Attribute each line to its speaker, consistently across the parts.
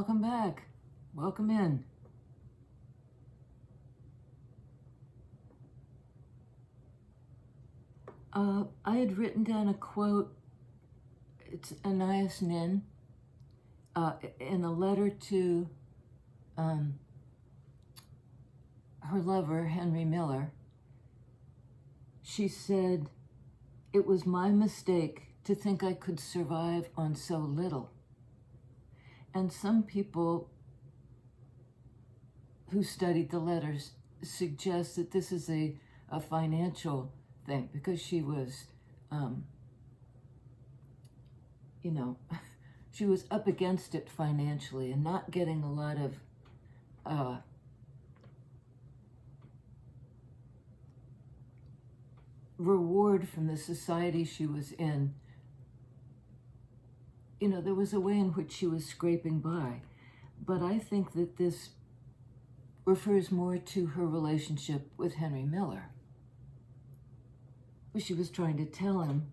Speaker 1: welcome back. Welcome in. I had written down a quote. It's Anais Nin in a letter to her lover, Henry Miller. She said, "It was my mistake to think I could survive on so little." And some people who studied the letters suggest that this is a financial thing, because she was, she was up against it financially and not getting a lot of reward from the society she was in. There was a way in which she was scraping by. But I think that this refers more to her relationship with Henry Miller. She was trying to tell him,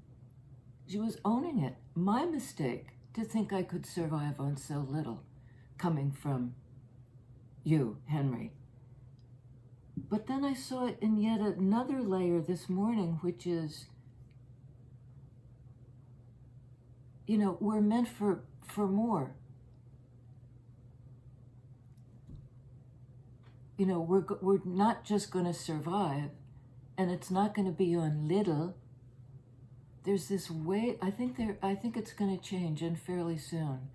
Speaker 1: she was owning it. My mistake to think I could survive on so little, coming from you, Henry. But then I saw it in yet another layer this morning, which is, we're meant for more. We're not just going to survive, and it's not going to be on little. There's this way. I think it's going to change, and fairly soon.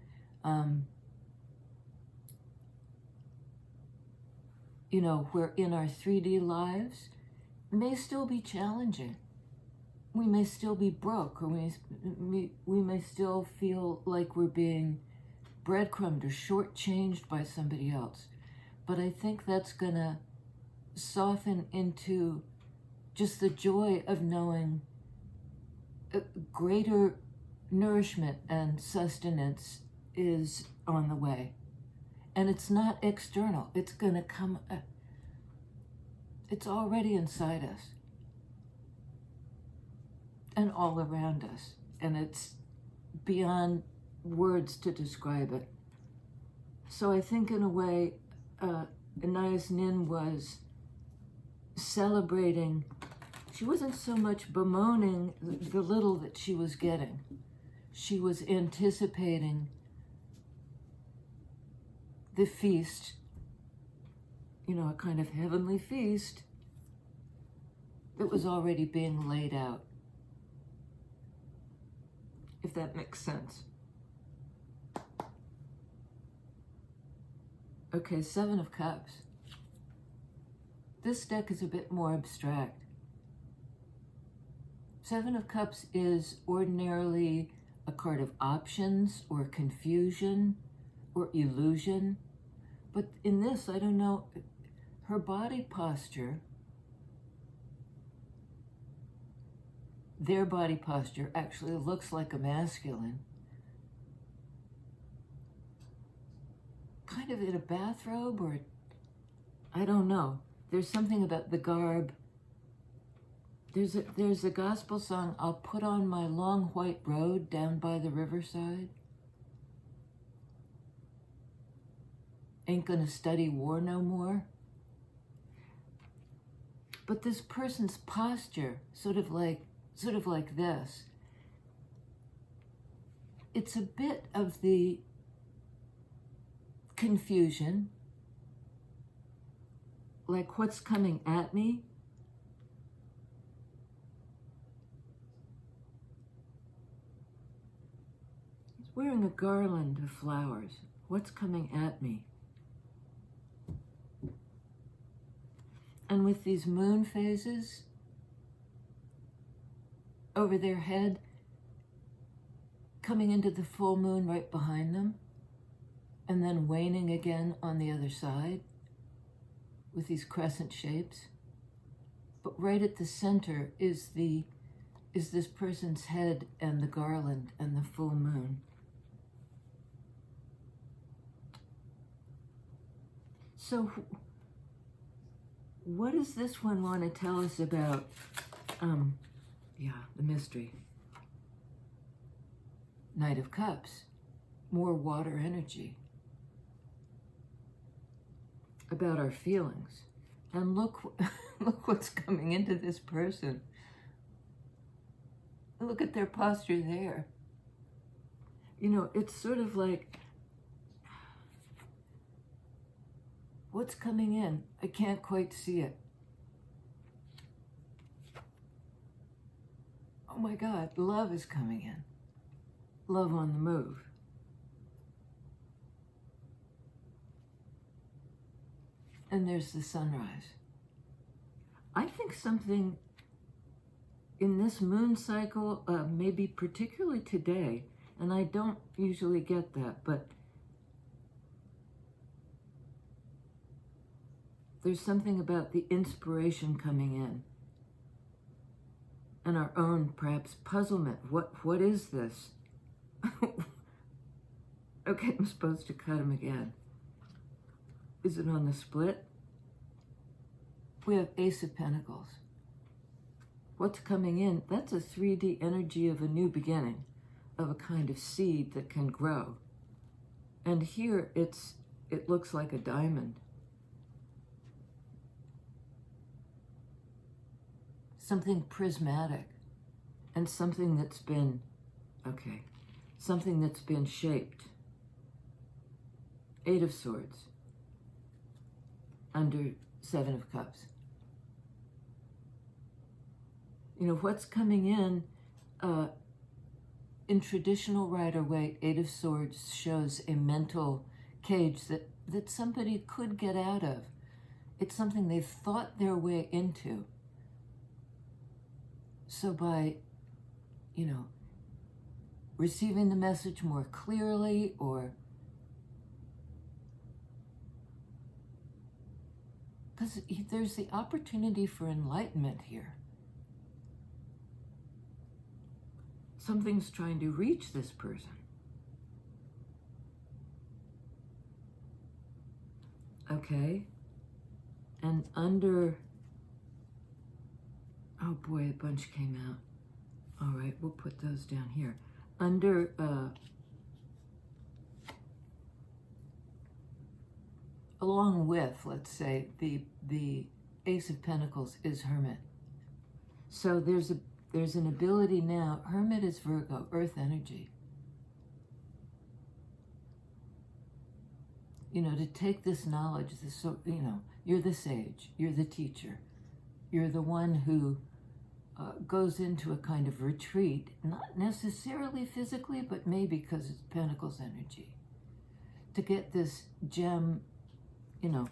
Speaker 1: Where in our 3D lives may still be challenging. We may still be broke, or we may still feel like we're being breadcrumbed or shortchanged by somebody else. But I think that's going to soften into just the joy of knowing greater nourishment and sustenance is on the way. And it's not external. It's going to come. It's already inside us and all around us. And it's beyond words to describe it. So I think in a way, Anais Nin was celebrating. She wasn't so much bemoaning the little that she was getting. She was anticipating the feast, a kind of heavenly feast that was already being laid out, if that makes sense. Okay, 7 of Cups. This deck is a bit more abstract. 7 of Cups is ordinarily a card of options or confusion or illusion. But in this, I don't know, her body posture, their body posture actually looks like a masculine. Kind of in a bathrobe, or I don't know. There's something about the garb. There's a gospel song, "I'll put on my long white robe down by the riverside. Ain't gonna study war no more." But this person's posture, sort of like this, it's a bit of the confusion, like what's coming at me. He's wearing a garland of flowers. What's coming at me? And with these moon phases over their head, coming into the full moon right behind them, and then waning again on the other side with these crescent shapes. But right at the center is this person's head and the garland and the full moon. So what does this one want to tell us about, the mystery? Knight of Cups, more water energy. about our feelings. And look, look what's coming into this person. Look at their posture there. You know, it's sort of like, what's coming in? I can't quite see it. Oh my God, love is coming in. Love on the move. And there's the sunrise. I think something in this moon cycle, maybe particularly today, and I don't usually get that, but there's something about the inspiration coming in and our own, perhaps, puzzlement. What is this? Okay, I'm supposed to cut him again. Is it on the split? We have Ace of Pentacles. What's coming in? That's a 3D energy of a new beginning, of a kind of seed that can grow. And here it looks like a diamond. Something prismatic and something that's been, okay, something that's been shaped. 8 of Swords under 7 of Cups. You know, what's coming in traditional Rider-Waite, 8 of Swords shows a mental cage that somebody could get out of. It's something they've thought their way into. So by, you know, receiving the message more clearly, or because there's the opportunity for enlightenment here. Something's trying to reach this person. Okay. And under, oh boy, a bunch came out. All right, we'll put those down here. Under, along with, let's say, the Ace of Pentacles is Hermit. So there's an ability now. Hermit is Virgo, earth energy. You know, to take this knowledge, you know, you're the sage, you're the teacher, you're the one who goes into a kind of retreat, not necessarily physically, but maybe because it's Pentacles energy, to get this gem. You know,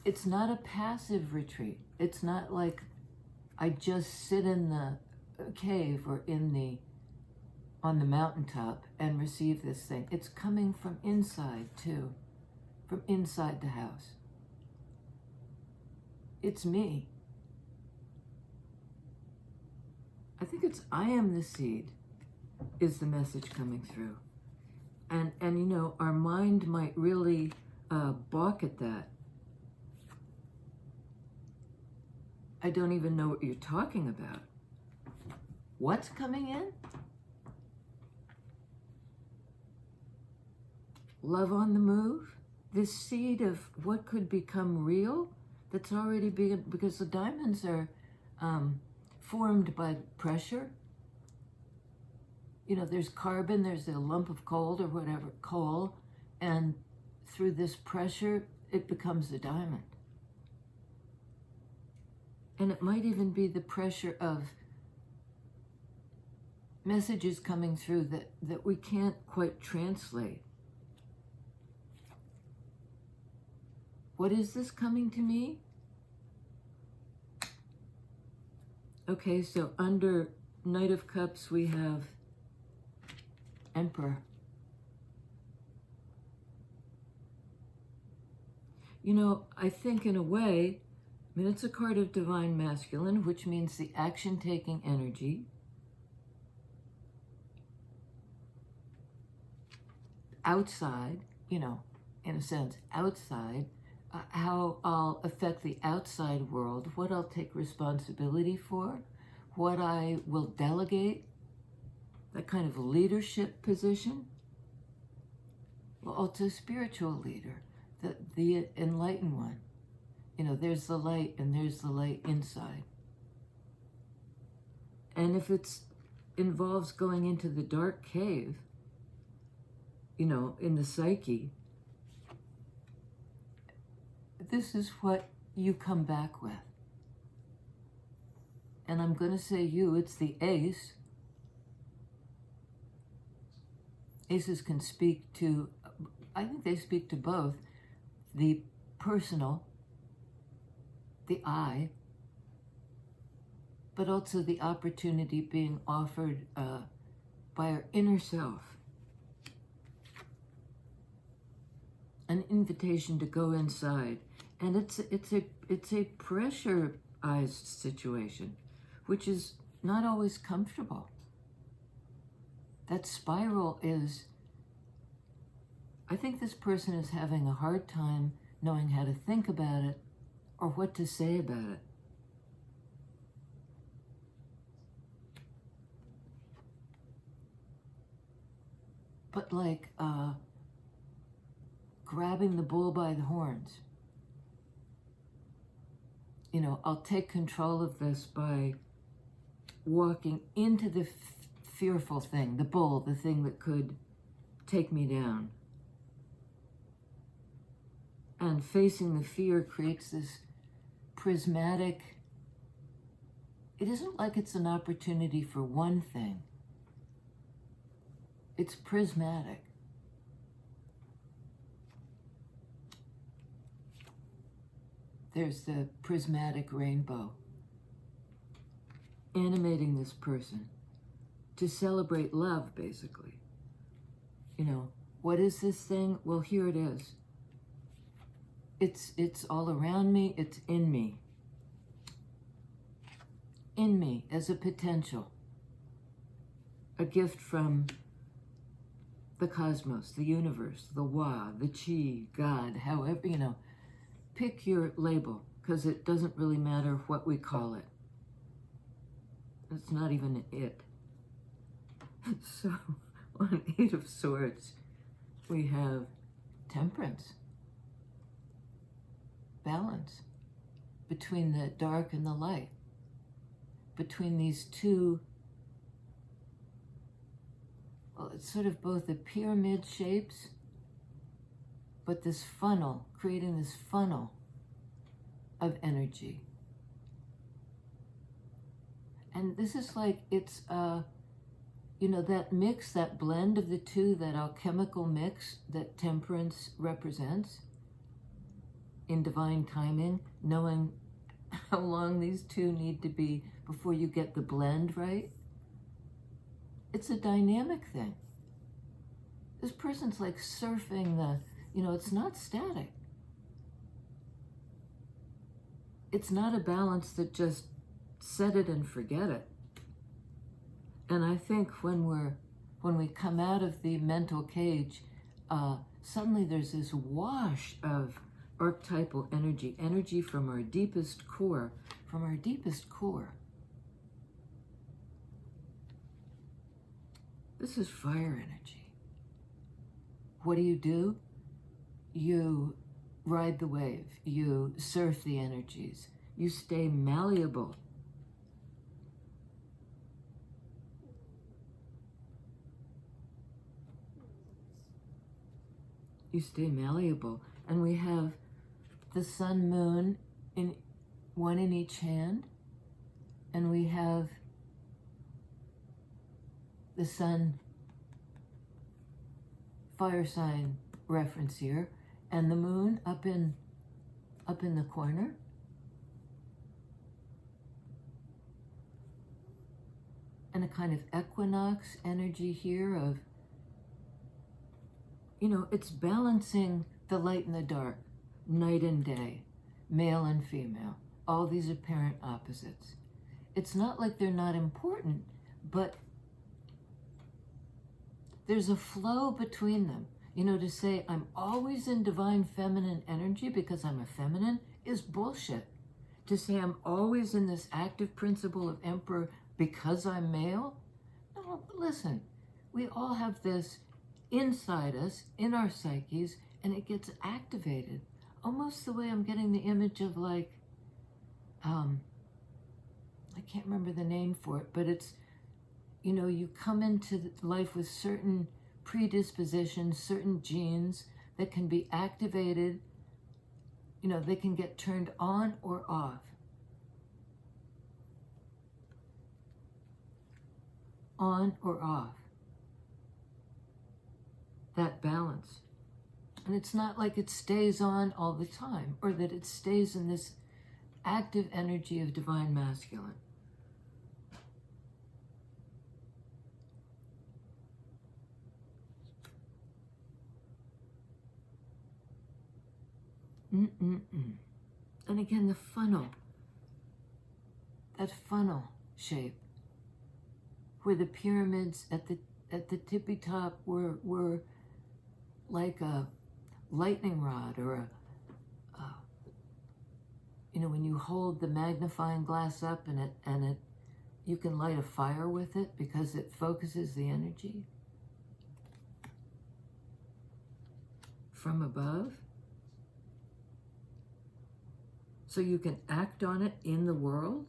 Speaker 1: it's not a passive retreat. It's not like I just sit in the cave or on the mountaintop and receive this thing. It's coming from inside too, from inside the house. It's me. I think it's I am the seed is the message coming through. And you know, our mind might really balk at that. I don't even know what you're talking about. What's coming in? Love on the move? This seed of what could become real that's already been, because the diamonds are formed by pressure. You know, there's carbon, there's a lump of coal or whatever, coal, and through this pressure, it becomes a diamond. And it might even be the pressure of messages coming through that we can't quite translate. What is this coming to me? Okay, so under Knight of Cups, we have Emperor. You know, I think in a way, I mean, it's a card of divine masculine, which means the action-taking energy. Outside, you know, in a sense, outside, how I'll affect the outside world, what I'll take responsibility for, what I will delegate, that kind of leadership position. Well, it's a spiritual leader. the enlightened one. You know, there's the light and there's the light inside. And if it involves going into the dark cave, you know, in the psyche, this is what you come back with. And I'm going to say it's the ace. Aces can speak to, I think they speak to both the personal, the I, but also the opportunity being offered by our inner self. An invitation to go inside. And it's a pressurized situation, which is not always comfortable. That spiral is, I think this person is having a hard time knowing how to think about it or what to say about it. But like grabbing the bull by the horns. You know, I'll take control of this by walking into the fearful thing, the bull, the thing that could take me down. And facing the fear creates this prismatic, it isn't like it's an opportunity for one thing. It's prismatic. There's the prismatic rainbow animating this person to celebrate love, basically. You know, what is this thing? Well, here it is. It's all around me. It's in me. In me as a potential. A gift from the cosmos, the universe, the Wa, the Chi, God, however, you know. Pick your label, because it doesn't really matter what we call it. It's not even it. So, on 8 of Swords, we have temperance, balance between the dark and the light, between these two, well, it's sort of both the pyramid shapes, but this funnel, creating this funnel of energy. And this is like, it's, you know, that mix, that blend of the two, that alchemical mix that temperance represents in divine timing, knowing how long these two need to be before you get the blend right. It's a dynamic thing. This person's like surfing the, you know, it's not static. It's not a balance that just set it and forget it. And I think when we come out of the mental cage, suddenly there's this wash of archetypal energy, energy from our deepest core, This is fire energy. What do? You ride the wave, you surf the energies, you stay malleable. You stay malleable. And we have the sun, moon, one in each hand. And we have the sun, fire sign reference here, and the moon up in the corner. And a kind of equinox energy here of, you know, it's balancing the light and the dark, night and day, male and female, all these apparent opposites. It's not like they're not important, but there's a flow between them. You know, to say I'm always in divine feminine energy because I'm a feminine is bullshit. To say I'm always in this active principle of emperor because I'm male? No, listen, we all have this inside us, in our psyches, and it gets activated. Almost the way I'm getting the image of like, I can't remember the name for it, but it's, you know, you come into life with certain predispositions, certain genes that can be activated, you know, they can get turned on or off. On or off. That balance. And it's not like it stays on all the time, or that it stays in this active energy of divine masculine. And again, the funnel, that funnel shape, where the pyramids at the tippy top were like a lightning rod, or you know, when you hold the magnifying glass up and it you can light a fire with it because it focuses the energy from above. So you can act on it in the world,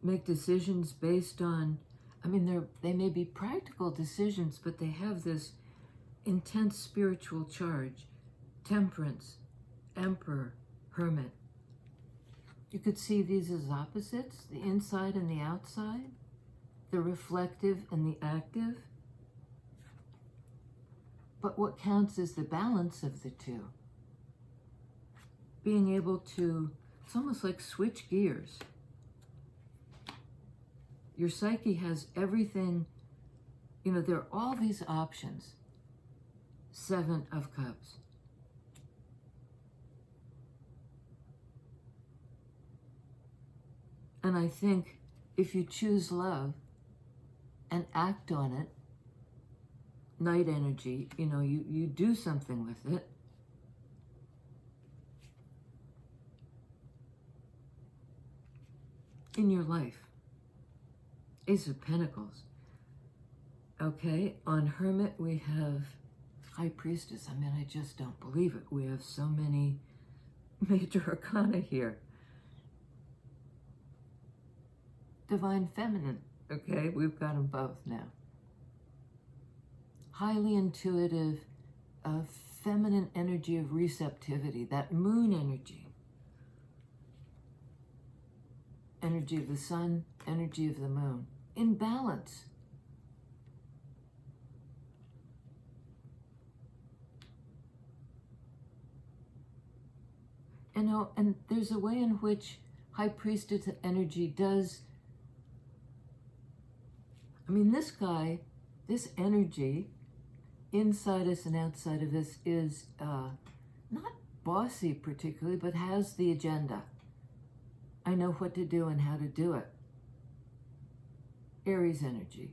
Speaker 1: make decisions based on, I mean, they may be practical decisions, but they have this intense spiritual charge. Temperance, Emperor, Hermit. You could see these as opposites, the inside and the outside, the reflective and the active. But what counts is the balance of the two. Being able to, it's almost like switch gears. Your psyche has everything, you know, there are all these options. 7 of Cups. And I think if you choose love and act on it, night energy, you know, you do something with it, in your life. Ace of Pentacles. Okay, on Hermit we have High Priestess. I mean, I just don't believe it. We have so many major arcana here. Divine Feminine. Okay, we've got them both now. Highly intuitive, feminine energy of receptivity, that moon energy. Energy of the sun, energy of the moon. In balance. You know, and there's a way in which High Priestess energy does, I mean, this guy, this energy, inside us and outside of us, is not bossy particularly, but has the agenda. I know what to do and how to do it. Aries energy.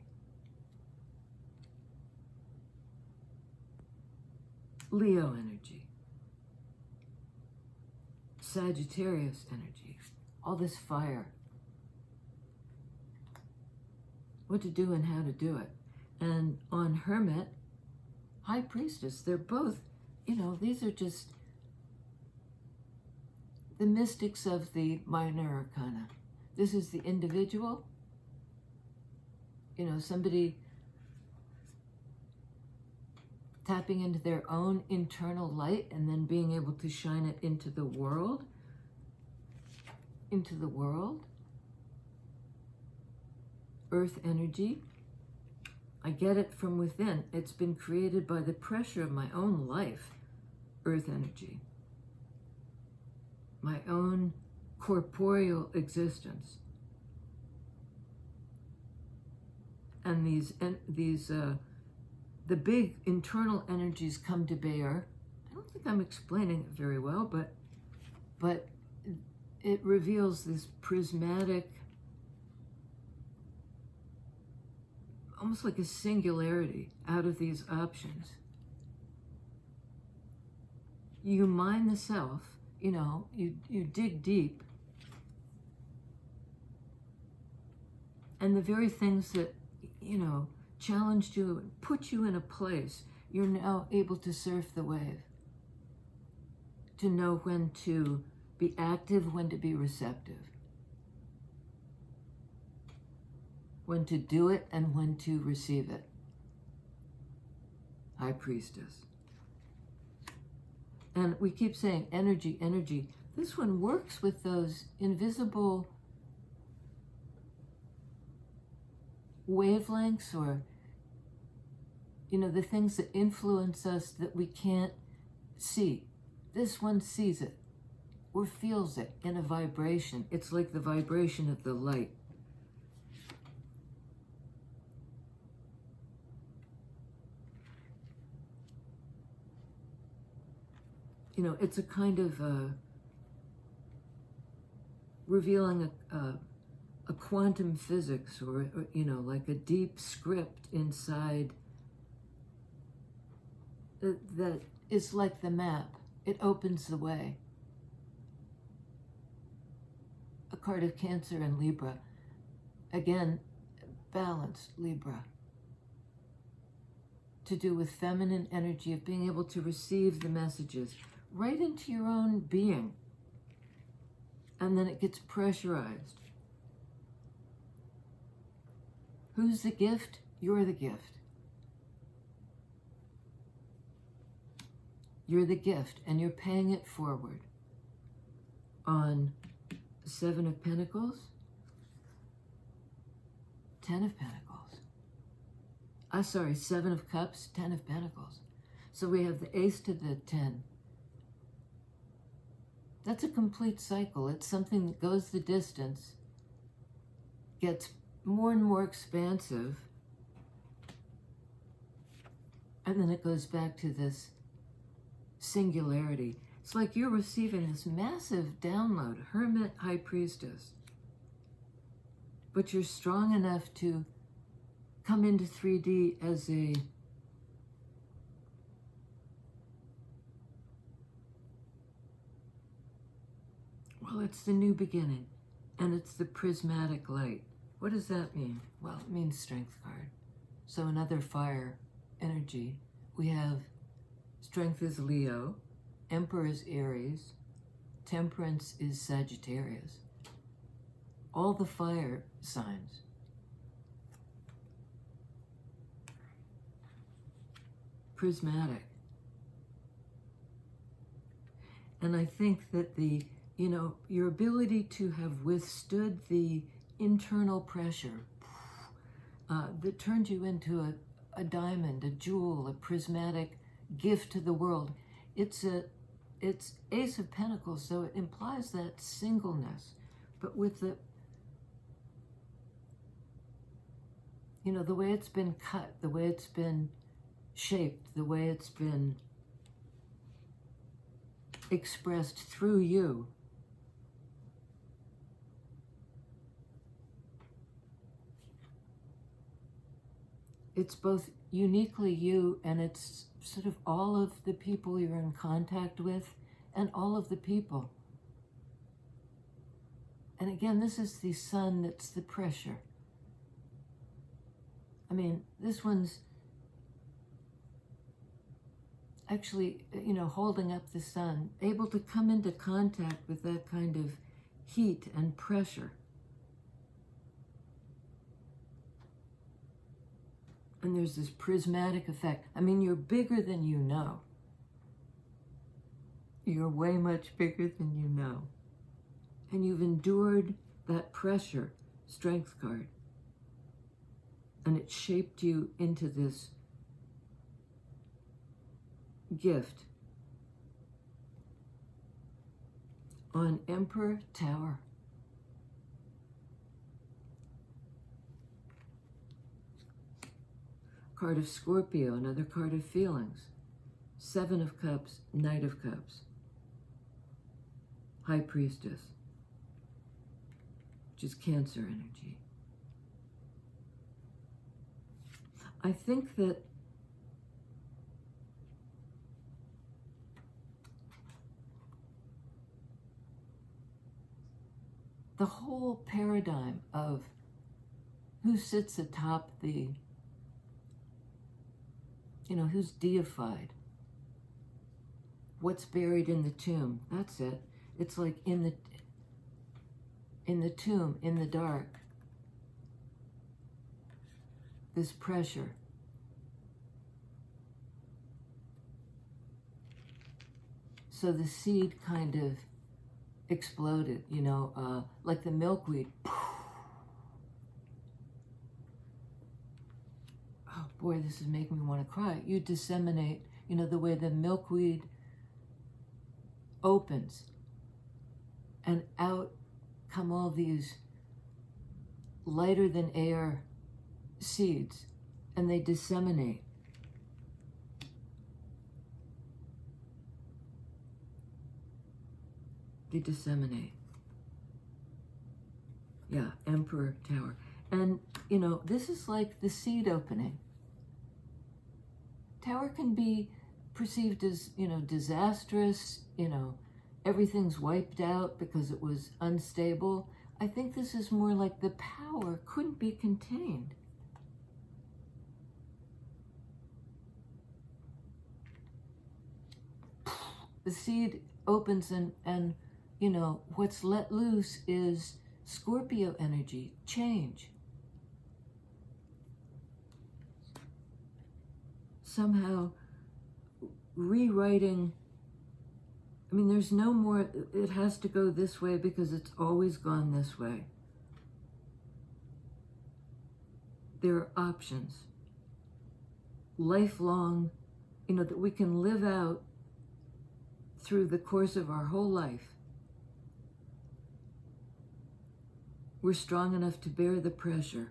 Speaker 1: Leo energy. Sagittarius energy. All this fire. What to do and how to do it. And on Hermit, High Priestess, they're both, you know, these are just the mystics of the minor arcana. This is the individual, you know, somebody tapping into their own internal light and then being able to shine it into the world. Into the world. Earth energy. I get it from within. It's been created by the pressure of my own life. Earth energy. My own corporeal existence. And the big internal energies come to bear. I don't think I'm explaining it very well, but it reveals this prismatic, almost like a singularity out of these options. You mine the self, you know, you dig deep, and the very things that, you know, challenged you and put you in a place, you're now able to surf the wave. to know when to be active, when to be receptive, when to do it and when to receive it. High Priestess. And we keep saying energy, energy. This one works with those invisible wavelengths, or, you know, the things that influence us that we can't see. This one sees it or feels it in a vibration. It's like the vibration of the light. You know, it's a kind of revealing a quantum physics, or, you know, like a deep script inside that is like the map. It opens the way. A card of Cancer and Libra. Again, balanced Libra. To do with feminine energy, of being able to receive the messages right into your own being. And then it gets pressurized. Who's the gift? You're the gift. You're the gift, and you're paying it forward. On Seven of Pentacles, 10 of Pentacles. Sorry, 7 of Cups, 10 of Pentacles. So we have the Ace to the 10. That's a complete cycle. It's something that goes the distance, gets more and more expansive, and then it goes back to this singularity. It's like you're receiving this massive download, Hermit, High Priestess, but you're strong enough to come into 3D as a well, it's the new beginning, and it's the prismatic light. What does that mean? Well, it means Strength card. So another fire energy. We have Strength is Leo, Emperor is Aries, Temperance is Sagittarius. All the fire signs. Prismatic. And I think that the, you know, your ability to have withstood the internal pressure that turned you into a diamond, a jewel, a prismatic gift to the world. It's Ace of Pentacles, so it implies that singleness, but with the, you know, the way it's been cut, the way it's been shaped, the way it's been expressed through you. It's both uniquely you, and it's sort of all of the people you're in contact with, and all of the people. And again, this is the sun that's the pressure. I mean, this one's actually, you know, holding up the sun, able to come into contact with that kind of heat and pressure. And there's this prismatic effect. I mean, you're bigger than you know. You're way much bigger than you know. And you've endured that pressure, Strength card. And it shaped you into this gift. On Emperor, Tower. Card of Scorpio, another card of feelings. 7 of Cups, Knight of Cups. High Priestess, which is Cancer energy. I think that the whole paradigm of who sits atop the, you know, who's deified, what's buried in the tomb. That's it. It's like in the tomb, in the dark. This pressure. So the seed kind of exploded, you know, like the milkweed. Oh boy, this is making me want to cry. You disseminate, you know, the way the milkweed opens and out come all these lighter than air seeds, and they disseminate. They disseminate. Yeah, Emperor Tower. And, you know, this is like the seed opening. Tower can be perceived as, you know, disastrous, you know, everything's wiped out because it was unstable. I think this is more like the power couldn't be contained. The seed opens and you know, what's let loose is Scorpio energy, change. Somehow rewriting, I mean, there's no more, it has to go this way because it's always gone this way. There are options, lifelong, you know, that we can live out through the course of our whole life. We're strong enough to bear the pressure.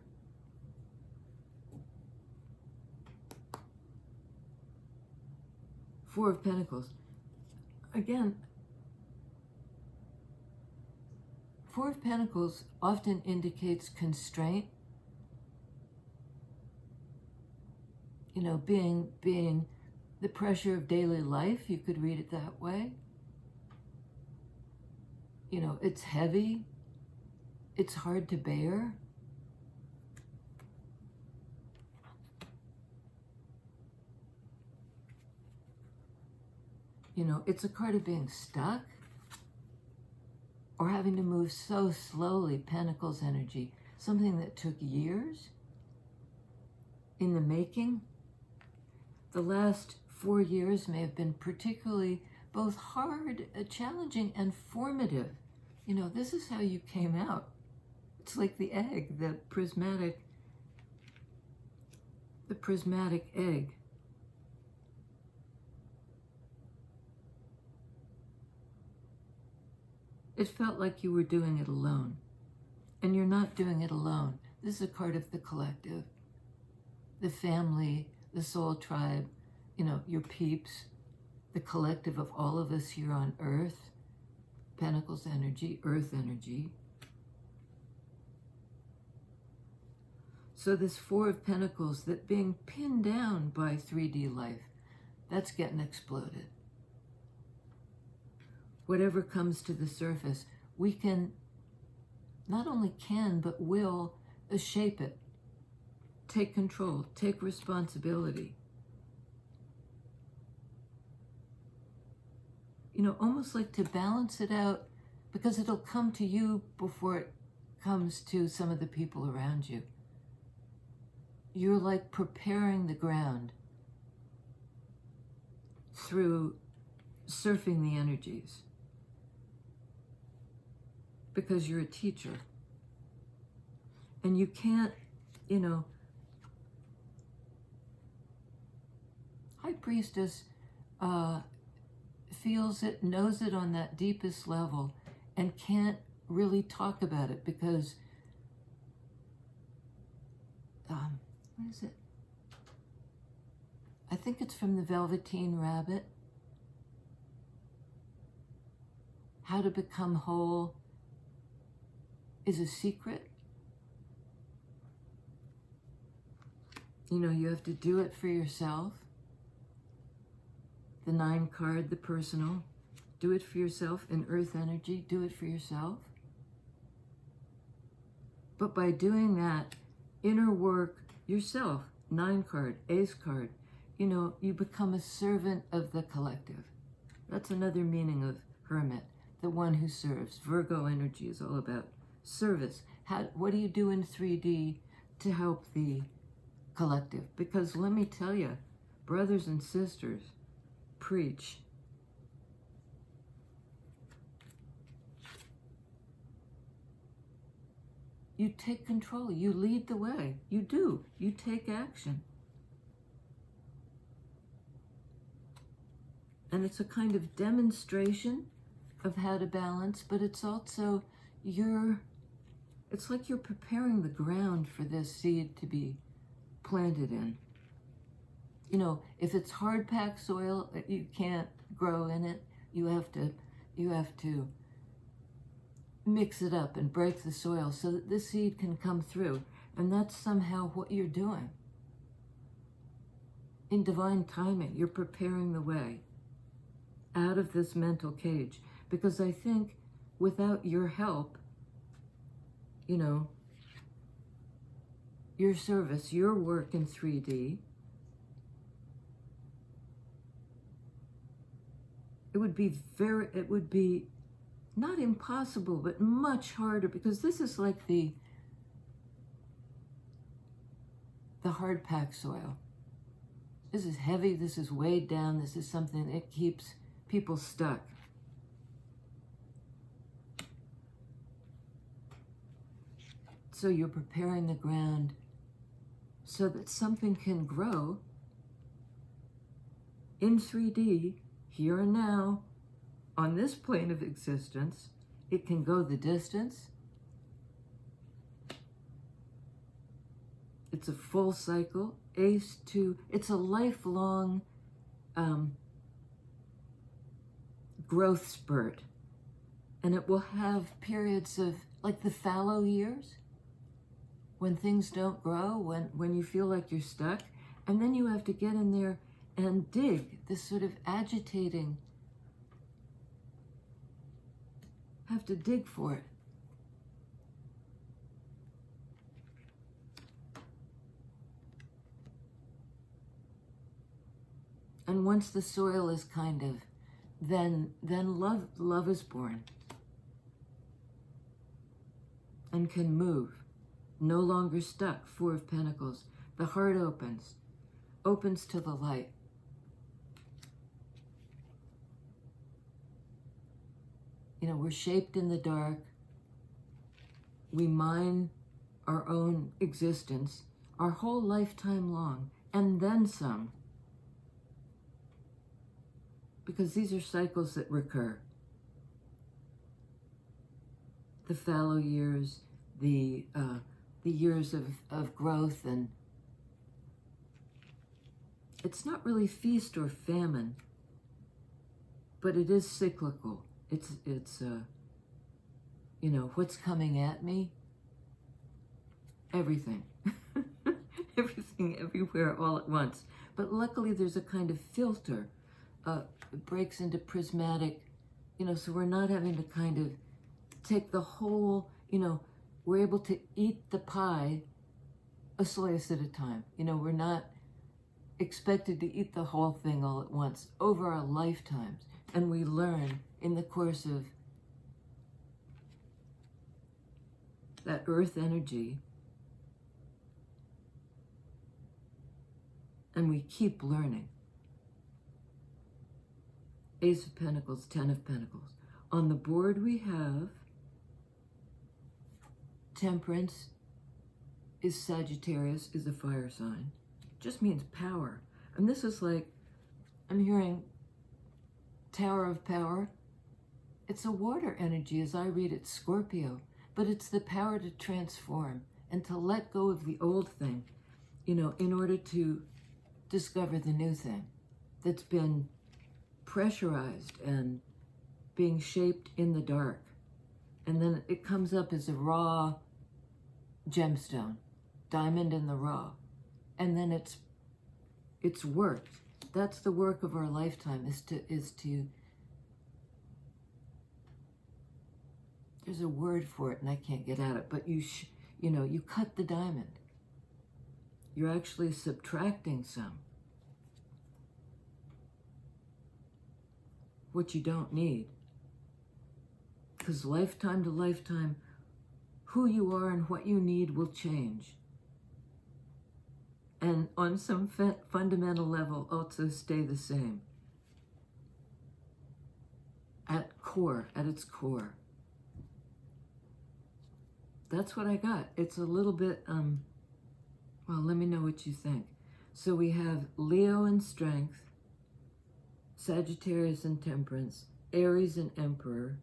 Speaker 1: Four of Pentacles. Again, Four of Pentacles often indicates constraint. You know, being the pressure of daily life, you could read it that way. You know, it's heavy. It's hard to bear. You know, it's a card of being stuck or having to move so slowly, Pentacles energy, something that took years in the making. The last 4 years may have been particularly both hard, challenging, and formative. You know, this is how you came out. It's like the egg, the prismatic egg. It felt like you were doing it alone. And you're not doing it alone. This is a card of the collective, the family, the soul tribe, you know, your peeps, the collective of all of us here on Earth, Pentacles energy, Earth energy. So this Four of Pentacles, that being pinned down by 3D life, that's getting exploded. Whatever comes to the surface, we can, not only can, but will shape it. Take control, take responsibility. You know, almost like to balance it out, because it'll come to you before it comes to some of the people around you. You're like preparing the ground through surfing the energies, because you're a teacher. And you can't, you know, High Priestess feels it, knows it on that deepest level, and can't really talk about it because what is it? I think it's from the Velveteen Rabbit. How to become whole is a secret. You know, you have to do it for yourself. The 9 card, the personal. Do it for yourself. In Earth energy, do it for yourself. But by doing that inner work yourself, 9 card, Ace card, you know, you become a servant of the collective. That's another meaning of hermit, the one who serves. Virgo energy is all about service. What do you do in 3D to help the collective? Because let me tell you, brothers and sisters, preach. You take control. You lead the way. You do. You take action. And it's a kind of demonstration of how to balance, but it's also it's like you're preparing the ground for this seed to be planted in. You know, if it's hard packed soil, you can't grow in it. You have to mix it up and break the soil so that the seed can come through. And that's somehow what you're doing. In divine timing, you're preparing the way out of this mental cage. Because I think without your help, you know, your service, your work in 3D, it would be not impossible, but much harder, because this is like the hard packed soil. This is heavy, this is weighed down, this is something that keeps people stuck. So you're preparing the ground so that something can grow in 3D, here and now, on this plane of existence. It can go the distance. It's a full cycle. It's a lifelong growth spurt. And it will have periods of, like the fallow years, when things don't grow, when you feel like you're stuck. And then you have to get in there and dig, this sort of agitating, have to dig for it. And once the soil is kind of, then love is born and can move, no longer stuck. 4 of Pentacles. The heart opens to the light. You know, we're shaped in the dark. We mine our own existence our whole lifetime long, and then some. Because these are cycles that recur. The fallow years, the years of growth, and it's not really feast or famine, but it is cyclical. It's you know, what's coming at me? Everything. Everything, everywhere, all at once. But luckily there's a kind of filter. It breaks into prismatic, you know, so we're not having to kind of take the whole, you know, we're able to eat the pie a slice at a time. You know, we're not expected to eat the whole thing all at once over our lifetimes. And we learn in the course of that earth energy, and we keep learning. Ace of Pentacles, 10 of Pentacles. On the board we have Temperance is Sagittarius, is a fire sign. Just means power. And this is like, I'm hearing Tower of Power. It's a water energy as I read it, Scorpio. But it's the power to transform and to let go of the old thing, you know, in order to discover the new thing that's been pressurized and being shaped in the dark. And then it comes up as a raw gemstone, diamond in the raw. And then it's worked. That's the work of our lifetime, is to there's a word for it and I can't get at it, but you know, you cut the diamond. You're actually subtracting some. what you don't need. Because lifetime to lifetime, who you are and what you need will change. And on some fundamental level, also stay the same. At its core. That's what I got. It's a little bit, well, let me know what you think. So we have Leo in Strength, Sagittarius in Temperance, Aries in Emperor,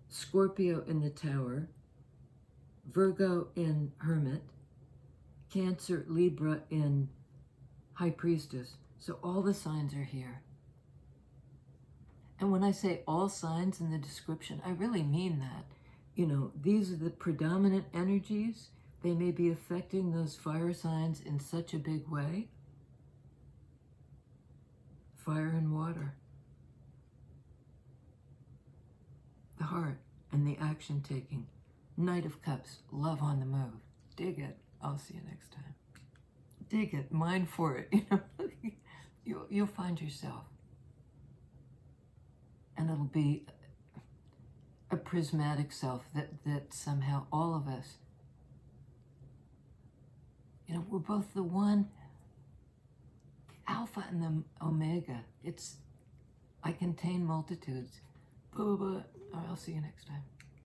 Speaker 1: Scorpio in the Tower, Virgo in Hermit, Cancer, Libra in High Priestess. So all the signs are here. And when I say all signs in the description, I really mean that. You know, these are the predominant energies. They may be affecting those fire signs in such a big way. Fire and water. The heart and the action taking. Knight of Cups, love on the move. Dig it. I'll see you next time. Dig it, mine for it. You know, you'll find yourself. And it'll be a prismatic self that somehow all of us, you know, we're both the one, the Alpha and the Omega. I contain multitudes. Blah, blah, blah. I'll see you next time.